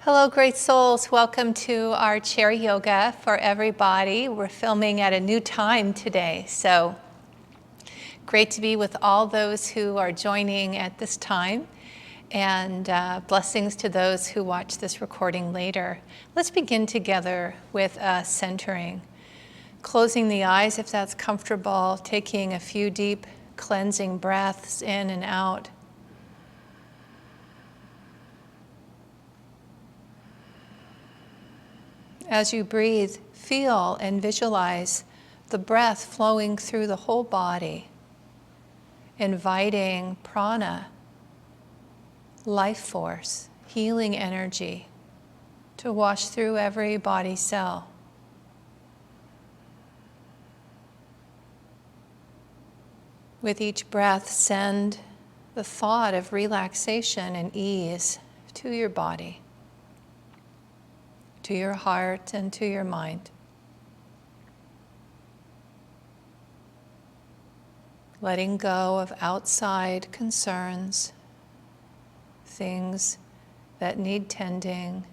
Hello, great souls. Welcome to our chair yoga for everybody. We're filming at a new time today, so great to be with all those who are joining at this time, and blessings to those who watch this recording later. Let's begin together with centering. Closing the eyes if that's comfortable, taking a few deep cleansing breaths in and out. As you breathe, feel and visualize the breath flowing through the whole body, inviting prana, life force, healing energy to wash through every body cell. With each breath, send the thought of relaxation and ease to your body, to your heart, and to your mind. Letting go of outside concerns, things that need tending,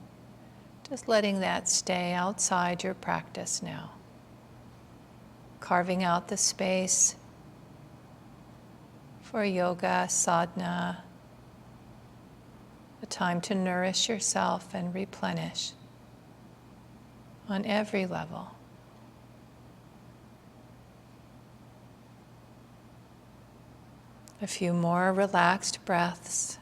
just letting that stay outside your practice now. Carving out the space for yoga, sadhana, a time to nourish yourself and replenish on every level. A few more relaxed breaths.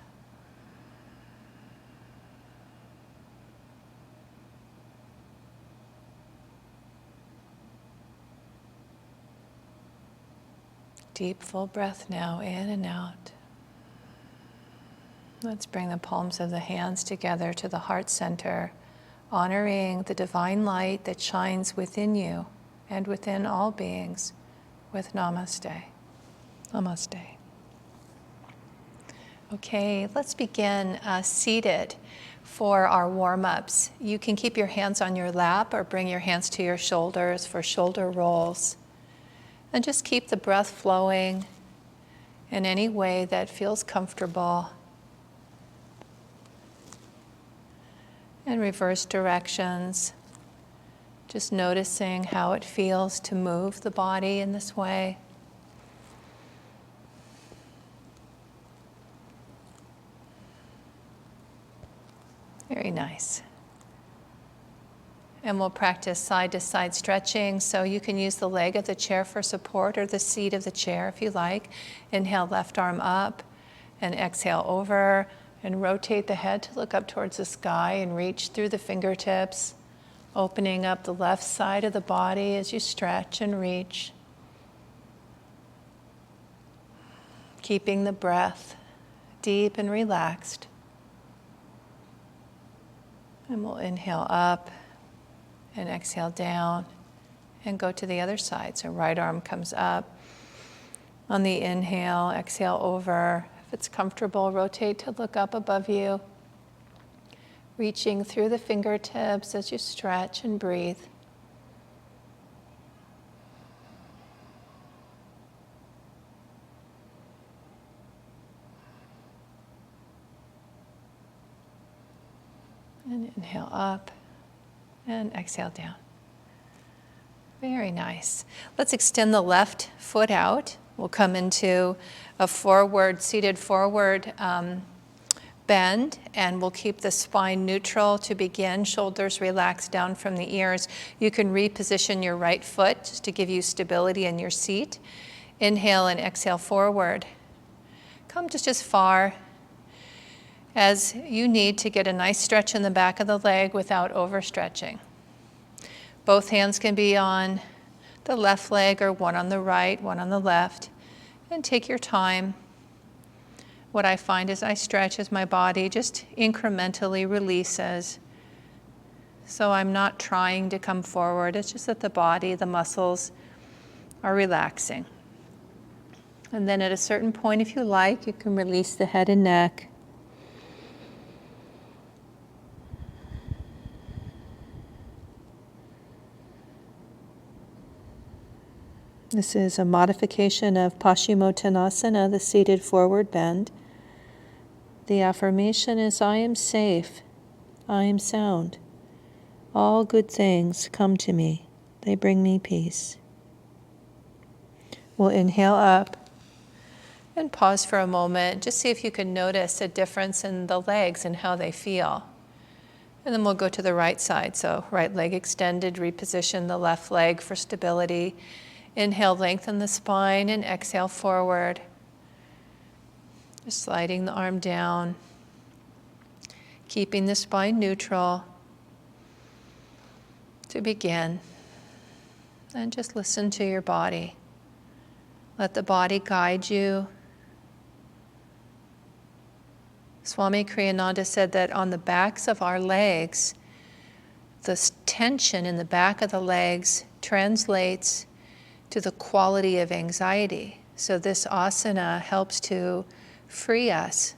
Deep, full breath now, in and out. Let's bring the palms of the hands together to the heart center, honoring the divine light that shines within you and within all beings with Namaste. Namaste. Okay, let's begin seated for our warm-ups. You can keep your hands on your lap or bring your hands to your shoulders for shoulder rolls. And just keep the breath flowing in any way that feels comfortable. And reverse directions, just noticing how it feels to move the body in this way. Very nice. And we'll practice side-to-side stretching, so you can use the leg of the chair for support or the seat of the chair if you like. Inhale, left arm up, and exhale over. And rotate the head to look up towards the sky and reach through the fingertips, opening up the left side of the body as you stretch and reach. Keeping the breath deep and relaxed. And we'll inhale up and exhale down and go to the other side. So right arm comes up. On the inhale, exhale over. If it's comfortable, rotate to look up above you, reaching through the fingertips as you stretch and breathe. And inhale up and exhale down. Very nice. Let's extend the left foot out. We'll come into a seated forward bend, and we'll keep the spine neutral to begin. Shoulders relaxed down from the ears. You can reposition your right foot just to give you stability in your seat. Inhale and exhale forward. Come just as far as you need to get a nice stretch in the back of the leg without overstretching. Both hands can be on the left leg or one on the right, one on the left, and take your time. What I find is I stretch as my body just incrementally releases. So I'm not trying to come forward, it's just that the body, the muscles are relaxing. And then at a certain point, if you like, you can release the head and neck. This is a modification of Paschimottanasana, the seated forward bend. The affirmation is, I am safe I am sound. All good things come to me. They bring me peace. We'll inhale up and pause for a moment. Just see if you can notice a difference in the legs and how they feel. And then we'll go to the right side. So right leg extended, reposition the left leg for stability. Inhale, lengthen the spine, and exhale forward. Just sliding the arm down, keeping the spine neutral. To begin, and just listen to your body. Let the body guide you. Swami Kriyananda said that on the backs of our legs, the tension in the back of the legs translates to the quality of anxiety. So this asana helps to free us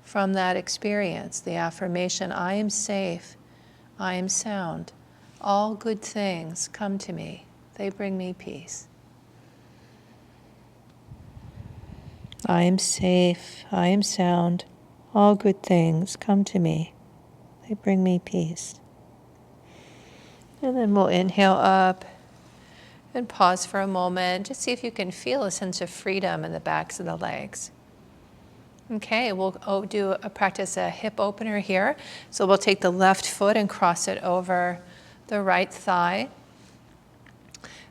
from that experience. The affirmation, I am safe, I am sound. All good things come to me. They bring me peace. I am safe. I am sound. All good things come to me. They bring me peace. And then we'll inhale up and pause for a moment. Just see if you can feel a sense of freedom in the backs of the legs. Okay, we'll do a practice, a hip opener here. So we'll take the left foot and cross it over the right thigh.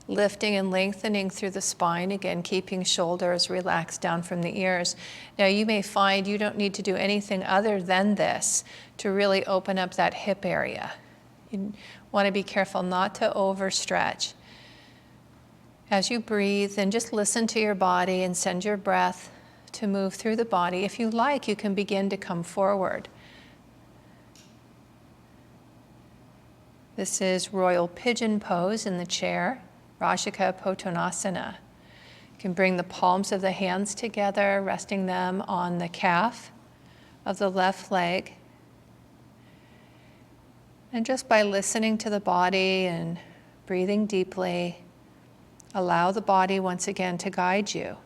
Lifting and lengthening through the spine, again, keeping shoulders relaxed down from the ears. Now you may find you don't need to do anything other than this to really open up that hip area. You want to be careful not to overstretch. As you breathe, then just listen to your body and send your breath to move through the body. If you like, you can begin to come forward. This is Royal Pigeon Pose in the chair. Rajika Pottanasana. You can bring the palms of the hands together, resting them on the calf of the left leg. And just by listening to the body and breathing deeply, allow the body once again to guide you.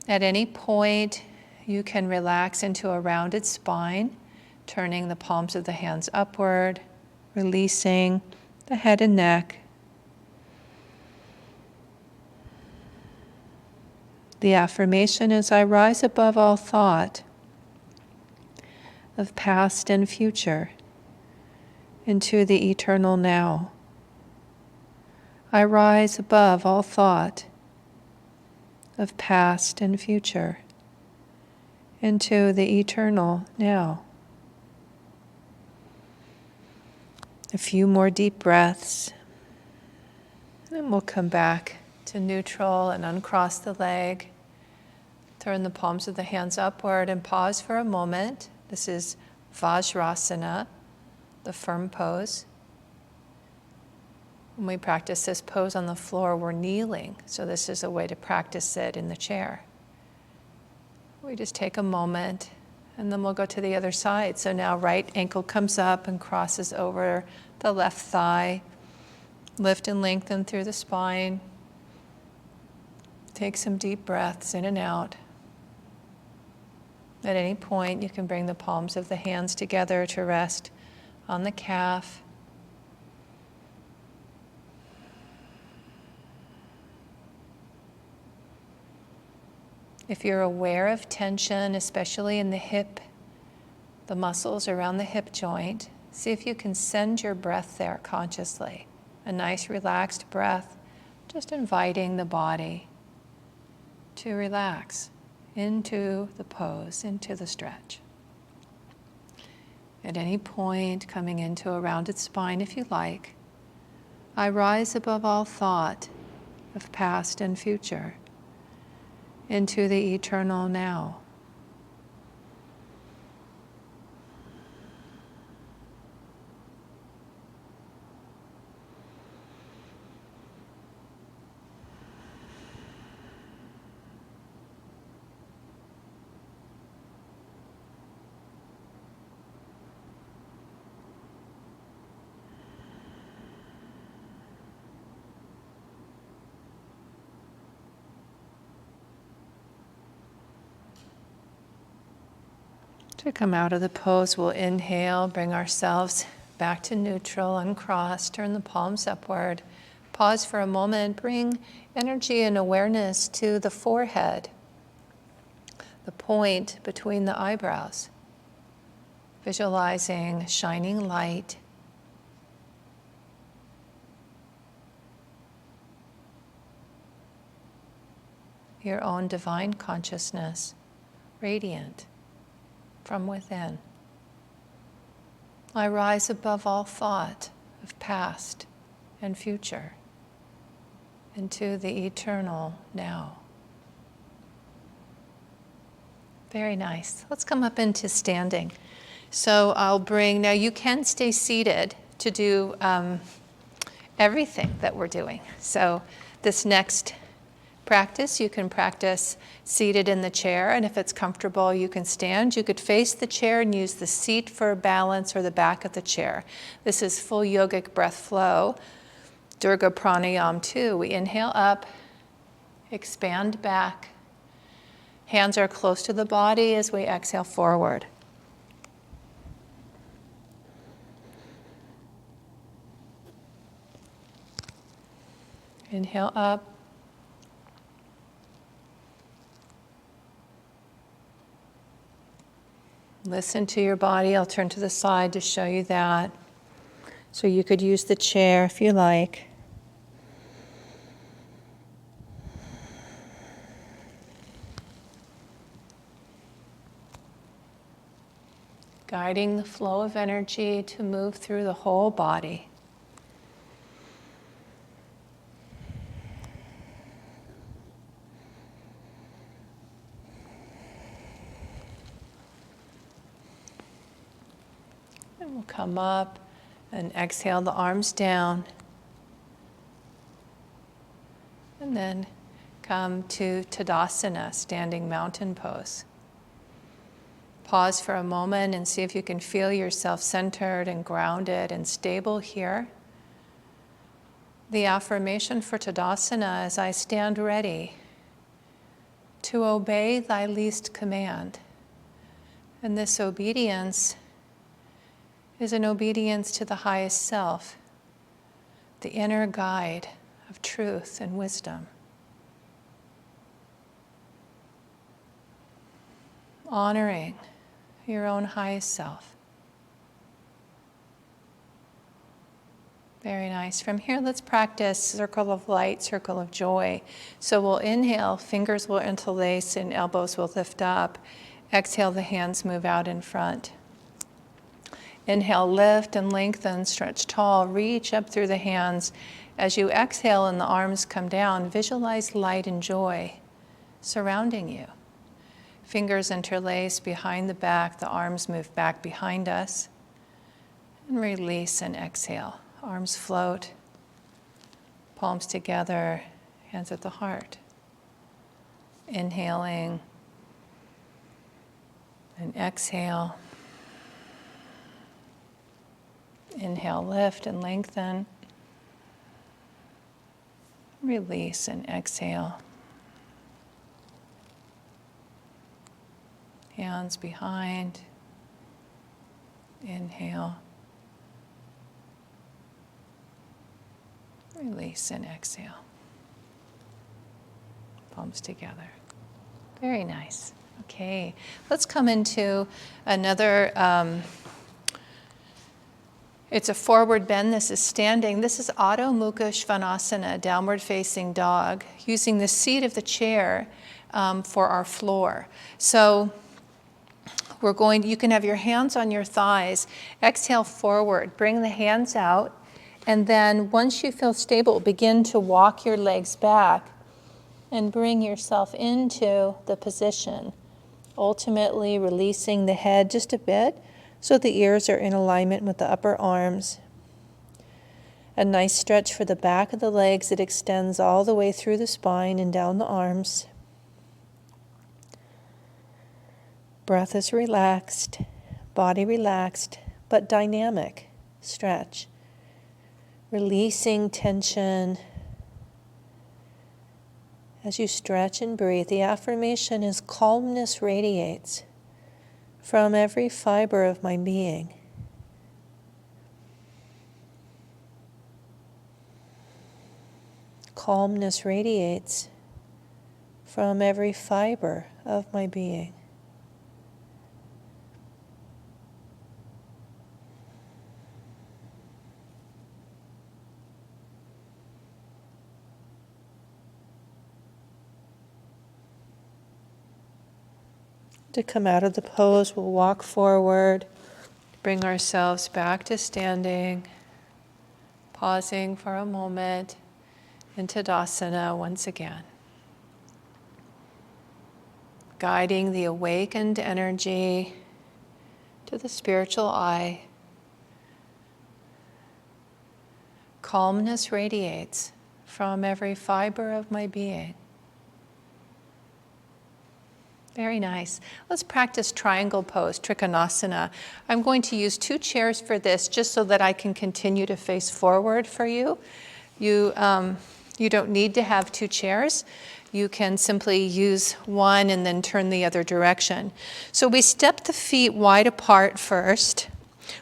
At any point, you can relax into a rounded spine, turning the palms of the hands upward, releasing the head and neck. The affirmation is, I rise above all thought of past and future into the eternal now. I rise above all thought of past and future into the eternal now. A few more deep breaths, and we'll come back to neutral and uncross the leg. Turn the palms of the hands upward and pause for a moment. This is Vajrasana, the firm pose. When we practice this pose on the floor, we're kneeling, so this is a way to practice it in the chair. We just take a moment, and then we'll go to the other side. So now right ankle comes up and crosses over the left thigh. Lift and lengthen through the spine. Take some deep breaths in and out. At any point, you can bring the palms of the hands together to rest on the calf. If you're aware of tension, especially in the hip, the muscles around the hip joint, see if you can send your breath there consciously. A nice relaxed breath, just inviting the body to relax into the pose, into the stretch. At any point, coming into a rounded spine if you like. I rise above all thought of past and future into the eternal now. To come out of the pose, we'll inhale, bring ourselves back to neutral, uncross, turn the palms upward. Pause for a moment, bring energy and awareness to the forehead, the point between the eyebrows. Visualizing shining light. Your own divine consciousness, radiant from within. I rise above all thought of past and future into the eternal now. Very nice. Let's come up into standing. So I'll bring, now you can stay seated to do everything that we're doing. So this next practice, you can practice seated in the chair, and if it's comfortable, you can stand. You could face the chair and use the seat for balance or the back of the chair. This is full yogic breath flow, Durga Pranayam 2. We inhale up, expand back. Hands are close to the body as we exhale forward. Inhale up. Listen to your body. I'll turn to the side to show you that. So you could use the chair if you like. Guiding the flow of energy to move through the whole body. And we'll come up and exhale the arms down. And then come to Tadasana, standing mountain pose. Pause for a moment and see if you can feel yourself centered and grounded and stable here. The affirmation for Tadasana is, I stand ready to obey thy least command. And this obedience is an obedience to the highest self, the inner guide of truth and wisdom. Honoring your own highest self. Very nice. From here, let's practice circle of light, circle of joy. So we'll inhale, fingers will interlace and elbows will lift up. Exhale, the hands move out in front. Inhale, lift and lengthen, stretch tall, reach up through the hands. As you exhale and the arms come down, visualize light and joy surrounding you. Fingers interlace behind the back, the arms move back behind us. And release and exhale. Arms float, palms together, hands at the heart. Inhaling and exhale. Inhale, lift and lengthen. Release and exhale. Hands behind. Inhale. Release and exhale. Palms together. Very nice. Okay, let's come into another, it's a forward bend. This is standing. This is Adho Mukha Svanasana, downward facing dog, using the seat of the chair for our floor. So you can have your hands on your thighs. Exhale forward, bring the hands out. And then once you feel stable, begin to walk your legs back and bring yourself into the position. Ultimately releasing the head just a bit so the ears are in alignment with the upper arms. A nice stretch for the back of the legs. It extends all the way through the spine and down the arms. Breath is relaxed, body relaxed, but dynamic. Stretch. Releasing tension. As you stretch and breathe, the affirmation is calmness radiates. from every fiber of my being. Calmness radiates from every fiber of my being. To come out of the pose, we'll walk forward, bring ourselves back to standing, pausing for a moment in Tadasana once again. Guiding the awakened energy to the spiritual eye. Calmness radiates from every fiber of my being. Very nice. Let's practice triangle pose, Trikonasana. I'm going to use 2 chairs for this just so that I can continue to face forward for you. You don't need to have 2 chairs. You can simply use one and then turn the other direction. So we step the feet wide apart first.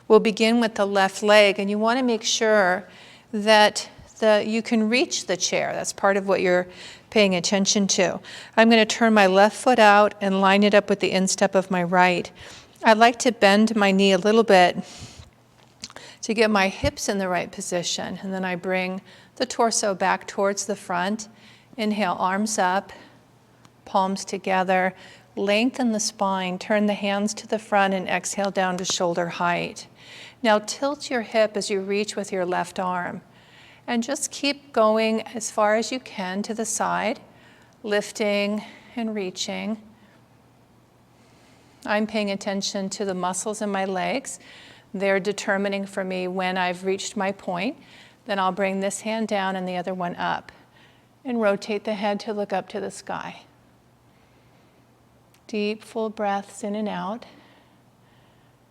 We'll begin with the left leg, and you want to make sure that you can reach the chair. That's part of what you're paying attention to. I'm going to turn my left foot out and line it up with the instep of my right. I'd like to bend my knee a little bit to get my hips in the right position, and then I bring the torso back towards the front. Inhale, arms up, palms together, lengthen the spine, turn the hands to the front, and exhale down to shoulder height. Now tilt your hip as you reach with your left arm. And just keep going as far as you can to the side, lifting and reaching. I'm paying attention to the muscles in my legs. They're determining for me when I've reached my point. Then I'll bring this hand down and the other one up. And rotate the head to look up to the sky. Deep, full breaths in and out.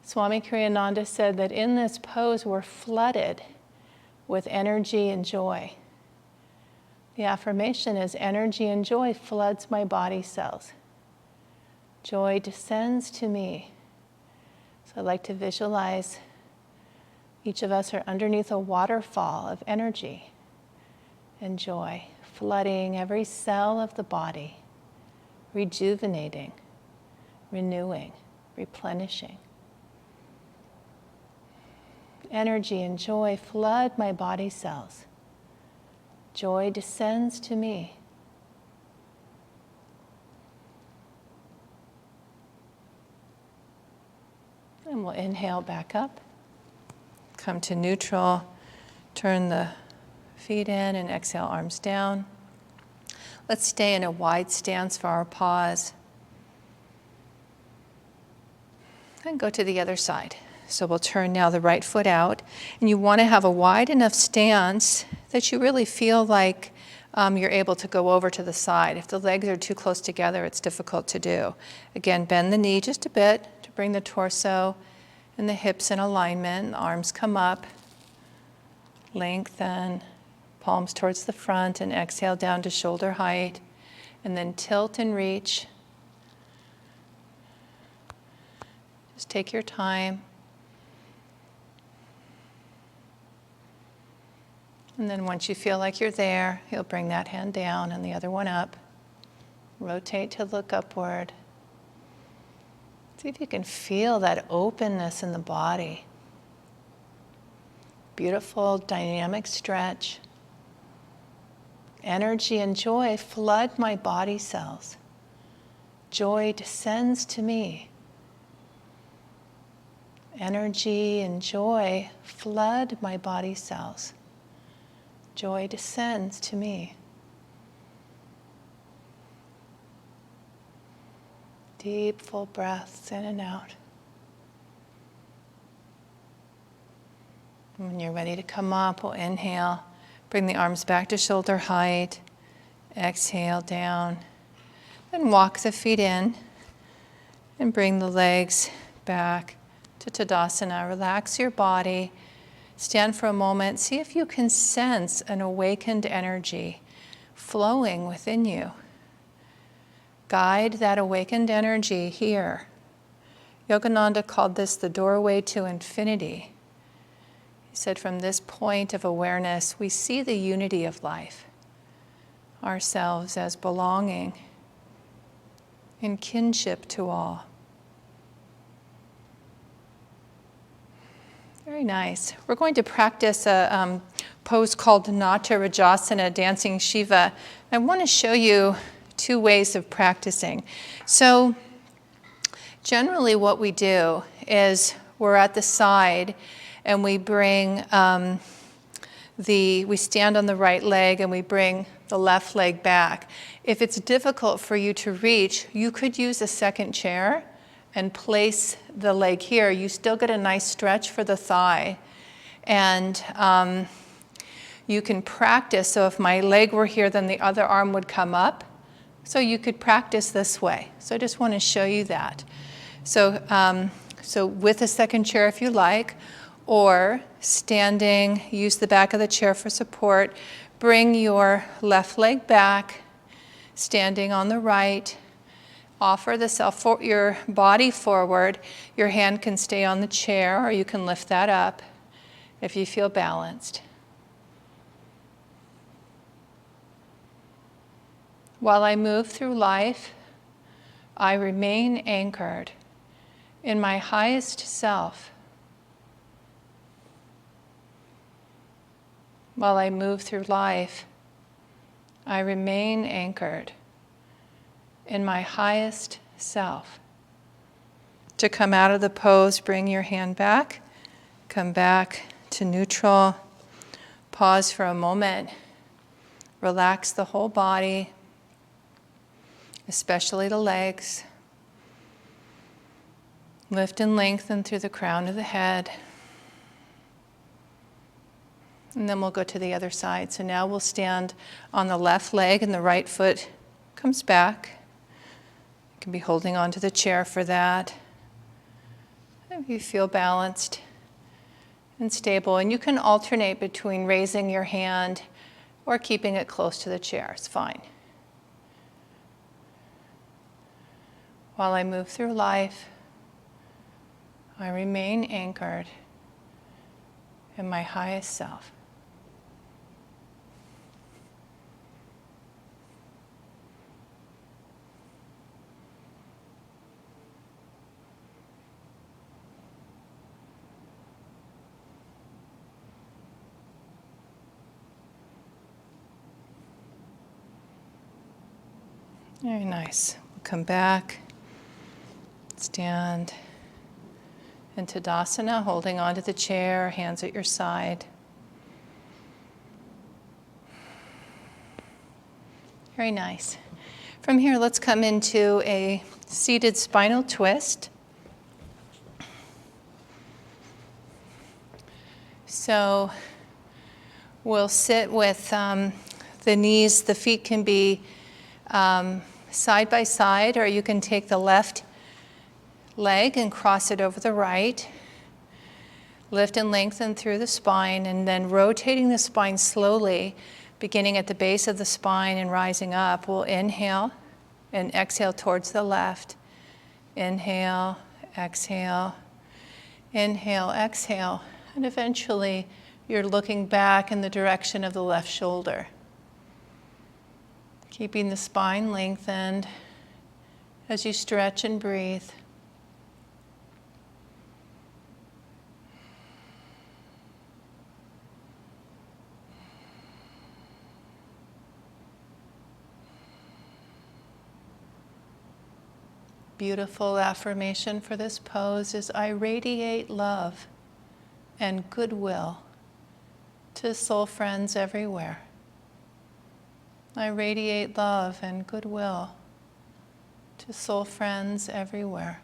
Swami Kriyananda said that in this pose we're flooded with energy and joy. The affirmation is energy and joy floods my body cells. Joy descends to me. So I'd like to visualize each of us are underneath a waterfall of energy and joy, flooding every cell of the body, rejuvenating, renewing, replenishing. Energy and joy flood my body cells. Joy descends to me. And we'll inhale back up. Come to neutral. Turn the feet in and exhale, arms down. Let's stay in a wide stance for our pause. And go to the other side. So we'll turn now the right foot out, and you want to have a wide enough stance that you really feel like you're able to go over to the side. If the legs are too close together, it's difficult to do. Again, bend the knee just a bit to bring the torso and the hips in alignment. The arms come up, lengthen, palms towards the front, and exhale down to shoulder height, and then tilt and reach. Just take your time. And then once you feel like you're there, you'll bring that hand down and the other one up. Rotate to look upward. See if you can feel that openness in the body. Beautiful, dynamic stretch. Energy and joy flood my body cells. Joy descends to me. Energy and joy flood my body cells. Joy descends to me. Deep, full breaths in and out. When you're ready to come up, we'll inhale. Bring the arms back to shoulder height. Exhale down. Then walk the feet in and bring the legs back to Tadasana. Relax your body. Stand for a moment. See if you can sense an awakened energy flowing within you. Guide that awakened energy here. Yogananda called this the doorway to infinity. He said, from this point of awareness, we see the unity of life, ourselves as belonging in kinship to all. Very nice. We're going to practice a pose called Natarajasana, dancing Shiva. I want to show you 2 ways of practicing. So generally what we do is we're at the side and we bring we stand on the right leg and we bring the left leg back. If it's difficult for you to reach, you could use a second chair and place the leg here. You still get a nice stretch for the thigh. And you can practice. So if my leg were here, then the other arm would come up. So you could practice this way. So I just want to show you that. So, so with a second chair if you like, or standing, use the back of the chair for support. Bring your left leg back, standing on the right. Offer your body forward. Your hand can stay on the chair, or you can lift that up if you feel balanced. While I move through life, I remain anchored in my highest self. While I move through life, I remain anchored in my highest self. To come out of the pose, bring your hand back, come back to neutral, pause for a moment, relax the whole body, especially the legs. Lift and lengthen through the crown of the head. And then we'll go to the other side. So now we'll stand on the left leg and the right foot comes back. You can be holding onto the chair for that. If you feel balanced and stable. And you can alternate between raising your hand or keeping it close to the chair. It's fine. While I move through life, I remain anchored in my highest self. Very nice. We'll come back, stand in Tadasana, holding onto the chair, hands at your side. Very nice. From here, let's come into a seated spinal twist. So we'll sit with the knees, the feet can be side by side, or you can take the left leg and cross it over the right. Lift and lengthen through the spine, and then rotating the spine slowly, beginning at the base of the spine and rising up. We'll inhale and exhale towards the left. Inhale, exhale, inhale, exhale, and eventually you're looking back in the direction of the left shoulder. Keeping the spine lengthened as you stretch and breathe. Beautiful affirmation for this pose is, I radiate love and goodwill to soul friends everywhere. I radiate love and goodwill to soul friends everywhere.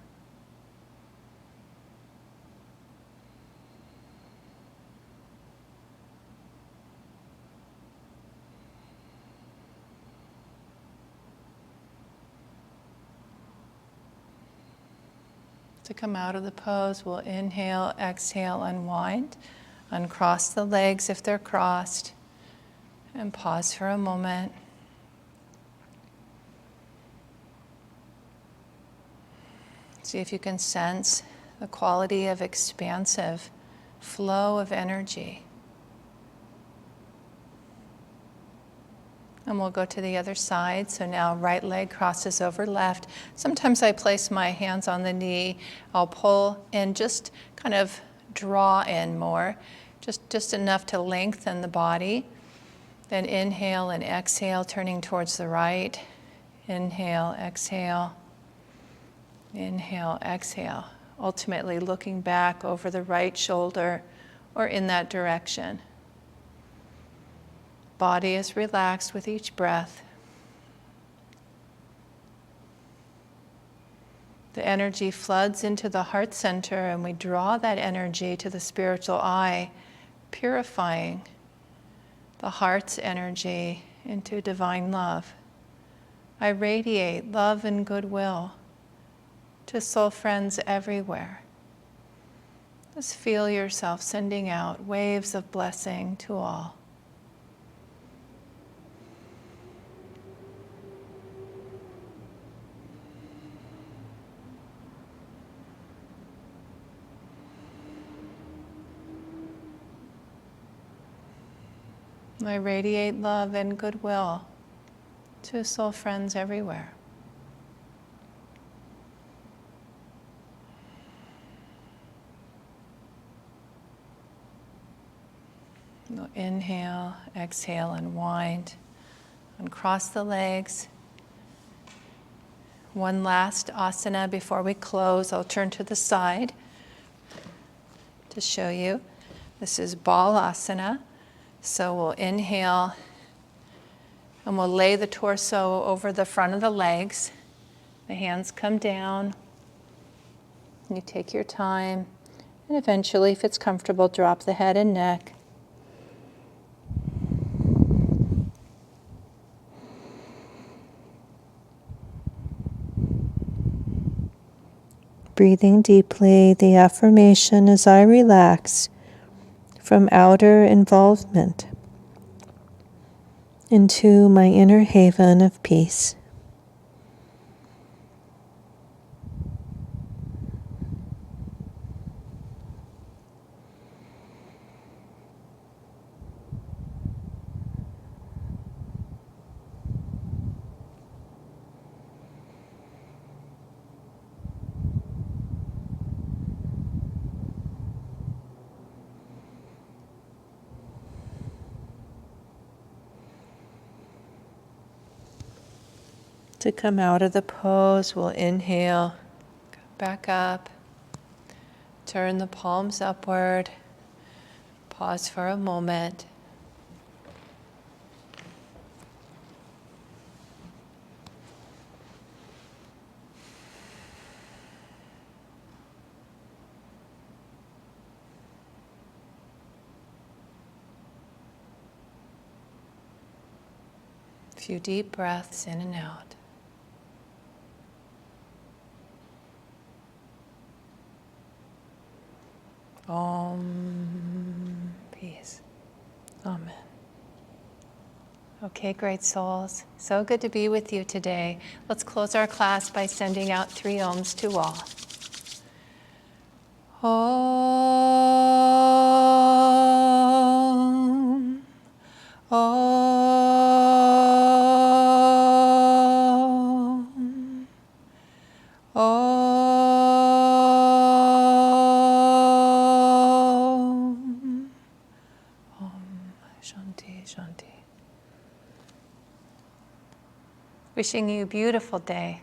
To come out of the pose, we'll inhale, exhale, unwind, uncross the legs if they're crossed, and pause for a moment. See if you can sense the quality of expansive flow of energy. And we'll go to the other side. So now right leg crosses over left. Sometimes I place my hands on the knee. I'll pull and just kind of draw in more, just enough to lengthen the body. Then inhale and exhale, turning towards the right. Inhale, exhale. Inhale, exhale. Ultimately looking back over the right shoulder or in that direction. Body is relaxed with each breath. The energy floods into the heart center, and we draw that energy to the spiritual eye, purifying the heart's energy into divine love. I radiate love and goodwill to soul friends everywhere. Just feel yourself sending out waves of blessing to all. I radiate love and goodwill to soul friends everywhere. We'll inhale, exhale, unwind, uncross the legs. One last asana before we close. I'll turn to the side to show you. This is ball asana. So we'll inhale and we'll lay the torso over the front of the legs. The hands come down. You take your time. And eventually, if it's comfortable, drop the head and neck. Breathing deeply, the affirmation as I relax from outer involvement into my inner haven of peace. To come out of the pose, we'll inhale, Back up. Turn the palms upward. Pause for a moment. A few deep breaths in and out. Om. Peace. Amen. Okay, great souls. So good to be with you today. Let's close our class by sending out 3 ohms to all. Om. Om. Om. Shanti, Shanti. Wishing you a beautiful day.